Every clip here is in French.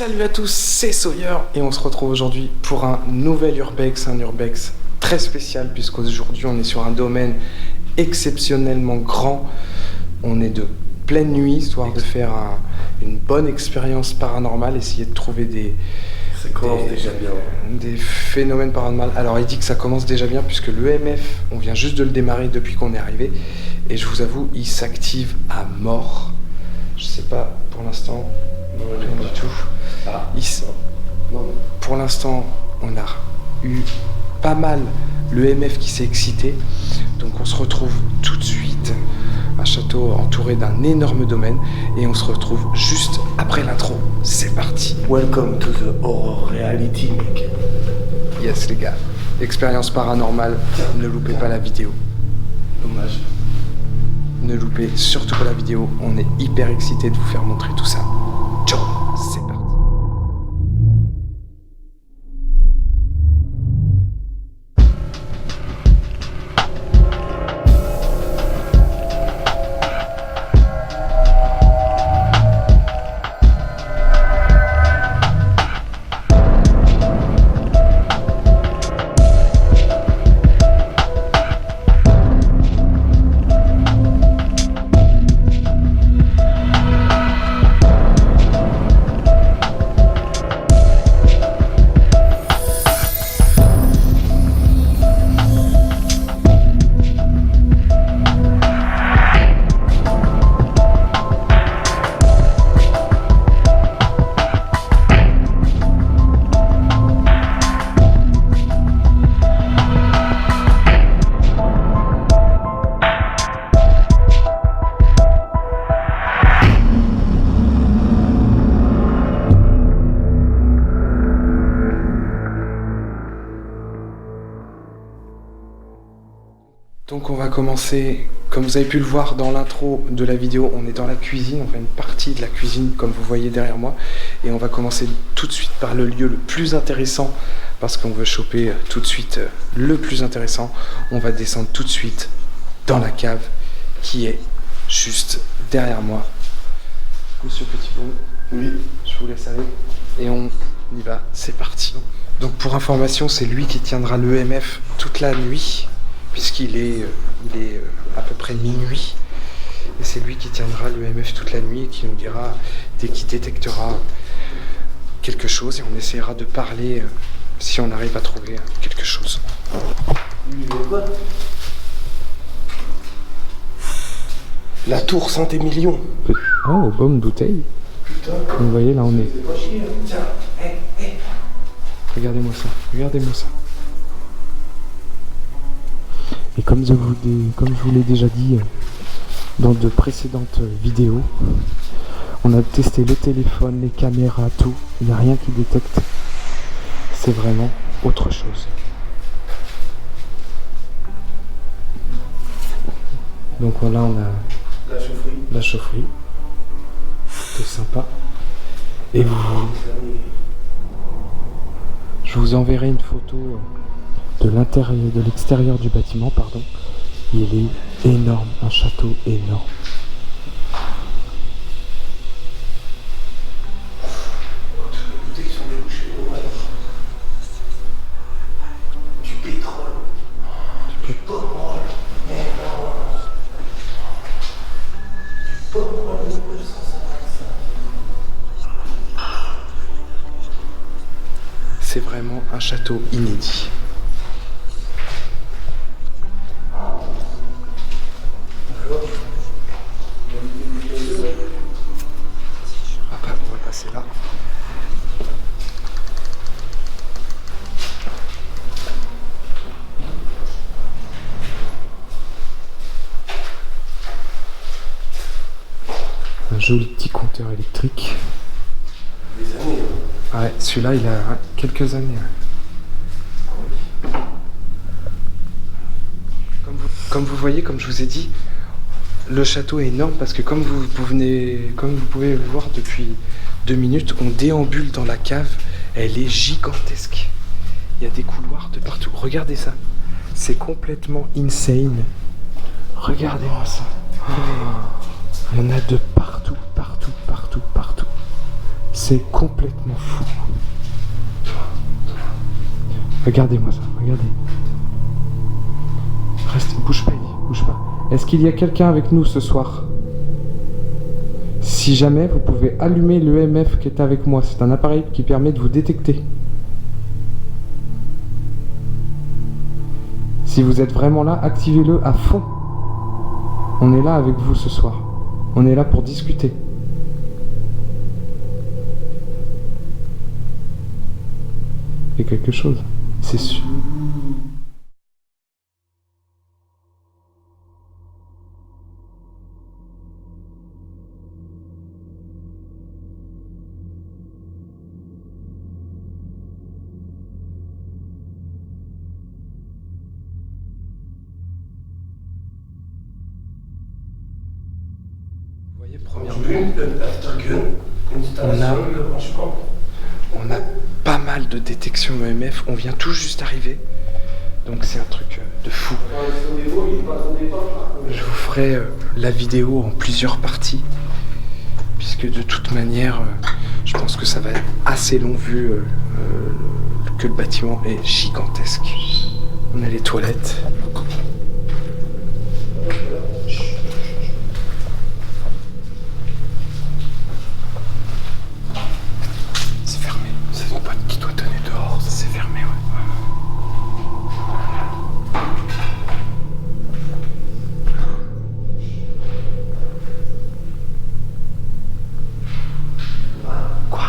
Salut à tous, c'est Sawyer et on se retrouve aujourd'hui pour un nouvel Urbex, un Urbex très spécial puisqu'aujourd'hui on est sur un domaine exceptionnellement grand. On est de pleine nuit, histoire de faire une bonne expérience paranormale, essayer de trouver des phénomènes paranormaux. Alors il dit que ça commence déjà bien puisque l'EMF, on vient juste de le démarrer depuis qu'on est arrivé et je vous avoue, il s'active à mort. Je sais pas pour l'instant, rien du tout. Pour l'instant, on a eu pas mal l'EMF qui s'est excité, donc on se retrouve tout de suite à un château entouré d'un énorme domaine et on se retrouve juste après l'intro. C'est parti. Welcome to the horror reality, mec. Yes les gars, expérience paranormale, ne loupez pas la vidéo. Dommage. Ne loupez surtout pas la vidéo, on est hyper excités de vous faire montrer tout ça. Ciao, c'est parti. Donc on va commencer, comme vous avez pu le voir dans l'intro de la vidéo, on est dans la cuisine, enfin une partie de la cuisine comme vous voyez derrière moi. Et on va commencer tout de suite par le lieu le plus intéressant, parce qu'on veut choper tout de suite le plus intéressant. On va descendre tout de suite dans la cave qui est juste derrière moi. Monsieur Petitbon, Oui. je vous laisse aller et on y va, c'est parti. Donc pour information, c'est lui qui tiendra l'EMF toute la nuit, puisqu'il est, à peu près minuit. Et c'est lui qui tiendra l'EMF toute la nuit et qui nous dira dès qu'il détectera quelque chose. Et on essaiera de parler si on arrive à trouver quelque chose. La tour Saint-Émilion. Oh, bonne bouteille. Putain. Vous voyez, là on est... C'est pas chier, hein. Tiens, Regardez-moi ça, regardez-moi ça. Et comme je vous l'ai déjà dit dans de précédentes vidéos, on a testé le téléphone, les caméras, tout. Il n'y a rien qui détecte. C'est vraiment autre chose. Donc là on a la chaufferie. C'est sympa. Et je vous enverrai une photo de l'extérieur du bâtiment, pardon. Il est énorme, un château énorme. Du pétrole. Du pommol. Mais non. Du pommol 1955. C'est vraiment un château inédit. On va passer là. Un joli petit compteur électrique. Des années. Ouais, celui-là il a quelques années. Comme vous voyez, comme je vous ai dit, le château est énorme parce que comme vous pouvez le voir depuis 2 minutes, on déambule dans la cave. Elle est gigantesque. Il y a des couloirs de partout. Regardez ça. C'est complètement insane. Regardez-moi ça. Oh, il y en a de partout, partout, partout, partout. C'est complètement fou. Regardez-moi ça, regardez. Restez, bouge pas, Ellie, bouge pas. Est-ce qu'il y a quelqu'un avec nous ce soir? Si jamais, vous pouvez allumer l'EMF qui est avec moi. C'est un appareil qui permet de vous détecter. Si vous êtes vraiment là, activez-le à fond. On est là avec vous ce soir. On est là pour discuter. Il y a quelque chose, c'est sûr. Vous voyez, premièrement, on a pas mal de détection EMF. On vient tout juste d'arriver, donc c'est un truc de fou. Je vous ferai la vidéo en plusieurs parties, puisque de toute manière, je pense que ça va être assez long vu que le bâtiment est gigantesque. On a les toilettes. C'est fermé. C'est ton pote qui doit donner dehors. C'est fermé, ouais. Quoi?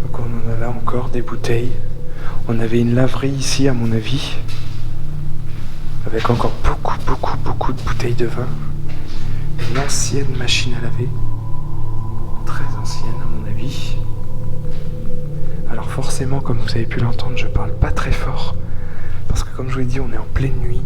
Donc on en a là encore des bouteilles. On avait une laverie ici à mon avis, avec encore beaucoup de bouteilles de vin. Une ancienne machine à laver, très ancienne à mon avis. Alors forcément, comme vous avez pu l'entendre, je parle pas très fort, parce que comme je vous l'ai dit, on est en pleine nuit.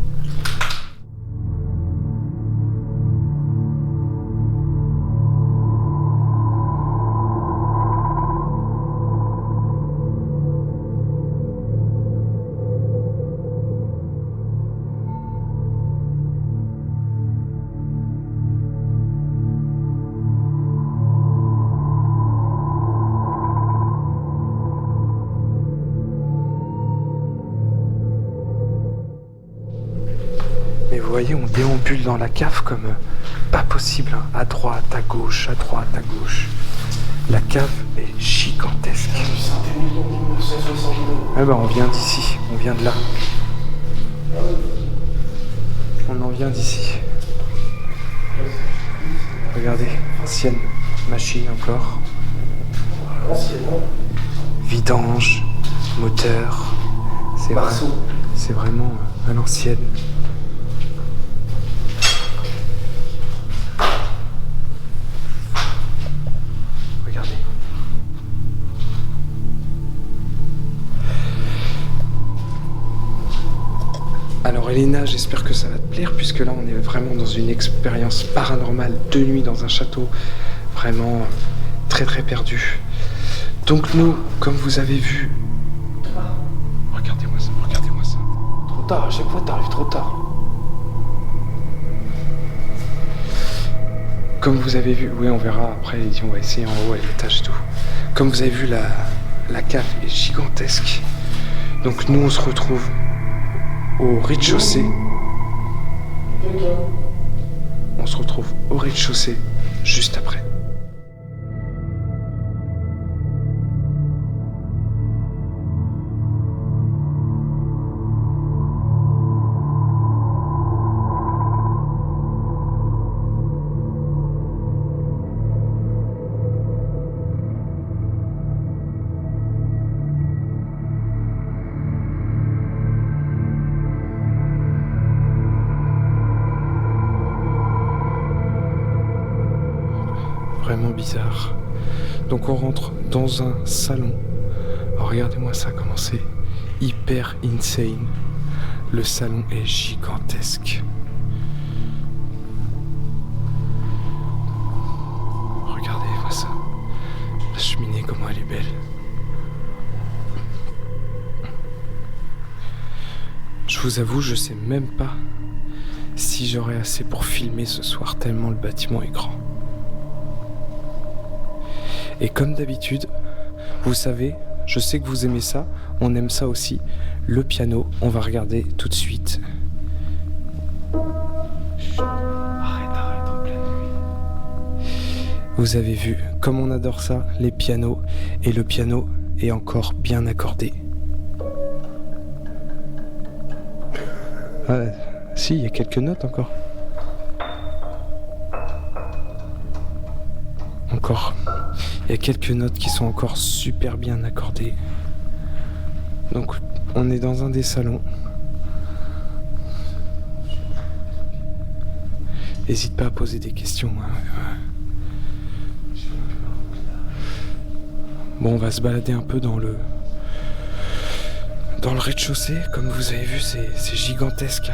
Mais vous voyez, on déambule dans la cave comme pas possible, hein. À droite, à gauche, à droite, à gauche. La cave est gigantesque. Ah bah on vient d'ici, on vient de là. On en vient d'ici. Regardez, ancienne machine encore. Vidange, moteur. C'est vraiment à l'ancienne. Regardez. Alors Elena, j'espère que ça va te plaire, puisque là on est vraiment dans une expérience paranormale de nuit dans un château, vraiment très perdu. Donc nous, comme vous avez vu, regardez-moi ça. Trop tard, à chaque fois t'arrives trop tard. Comme vous avez vu, oui on verra après, on va essayer en haut à l'étage et tout. Comme vous avez vu, la cave est gigantesque. Donc nous on se retrouve au rez-de-chaussée. On se retrouve au rez-de-chaussée juste après. Vraiment bizarre. Donc on rentre dans un salon. Alors regardez-moi ça, comment c'est hyper insane. Le salon est gigantesque. Regardez-moi ça. La cheminée, comment elle est belle. Je Je vous avoue, je sais même pas si j'aurai assez pour filmer ce soir tellement le bâtiment est grand. Et comme d'habitude, vous savez, je sais que vous aimez ça, on aime ça aussi, le piano, on va regarder tout de suite. Chut, arrête, en pleine nuit. Vous avez vu, comme on adore ça, les pianos, et le piano est encore bien accordé. Ah, si, il y a quelques notes encore. Encore. Il y a quelques notes qui sont encore super bien accordées. Donc, on est dans un des salons. N'hésite pas à poser des questions. Bon, on va se balader un peu dans le rez-de-chaussée. Comme vous avez vu, c'est gigantesque.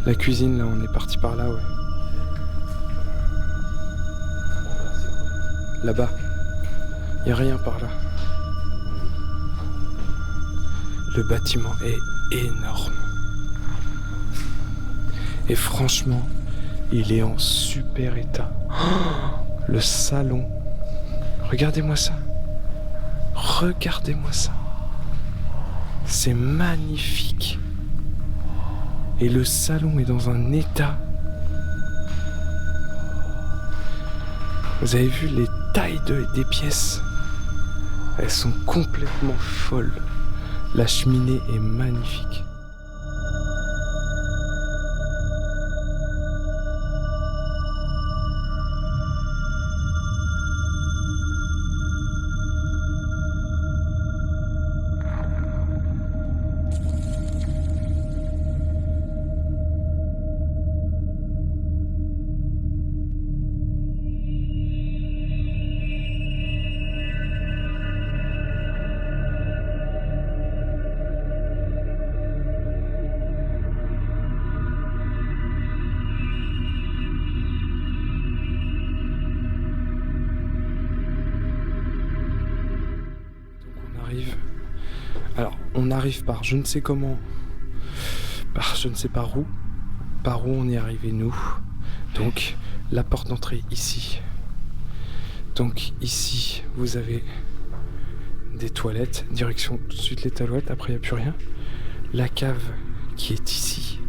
La cuisine, là, on est parti par là, ouais. Là-bas. Il n'y a rien par là. Le bâtiment est énorme. Et franchement, il est en super état. Oh, le salon. Regardez-moi ça. Regardez-moi ça. C'est magnifique. Et le salon est dans un état. Vous avez vu les tailles des pièces? Elles sont complètement folles. La cheminée est magnifique. Alors, on arrive par je ne sais comment, par je ne sais par où on est arrivé nous. Donc, la porte d'entrée ici. Donc ici, vous avez des toilettes, direction tout de suite les toilettes, après il n'y a plus rien. La cave qui est ici.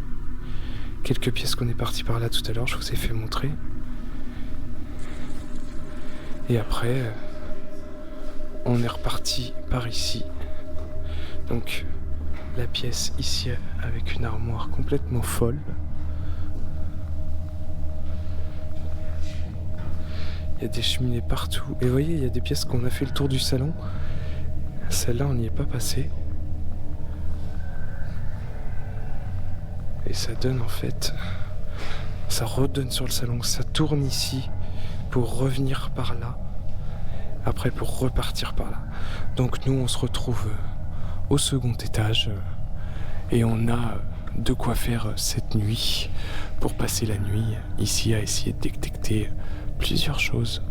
Quelques pièces qu'on est parti par là tout à l'heure, je vous ai fait montrer. Et après, on est reparti par ici. Donc, la pièce ici avec une armoire complètement folle. Il y a des cheminées partout. Et vous voyez, il y a des pièces qu'on a fait le tour du salon. Celle-là, on n'y est pas passé. Et ça donne en fait... Ça redonne sur le salon. Ça tourne ici pour revenir par là. Après pour repartir par là. Donc nous, on se retrouve au second étage. Et on a de quoi faire cette nuit pour passer la nuit ici à essayer de détecter plusieurs choses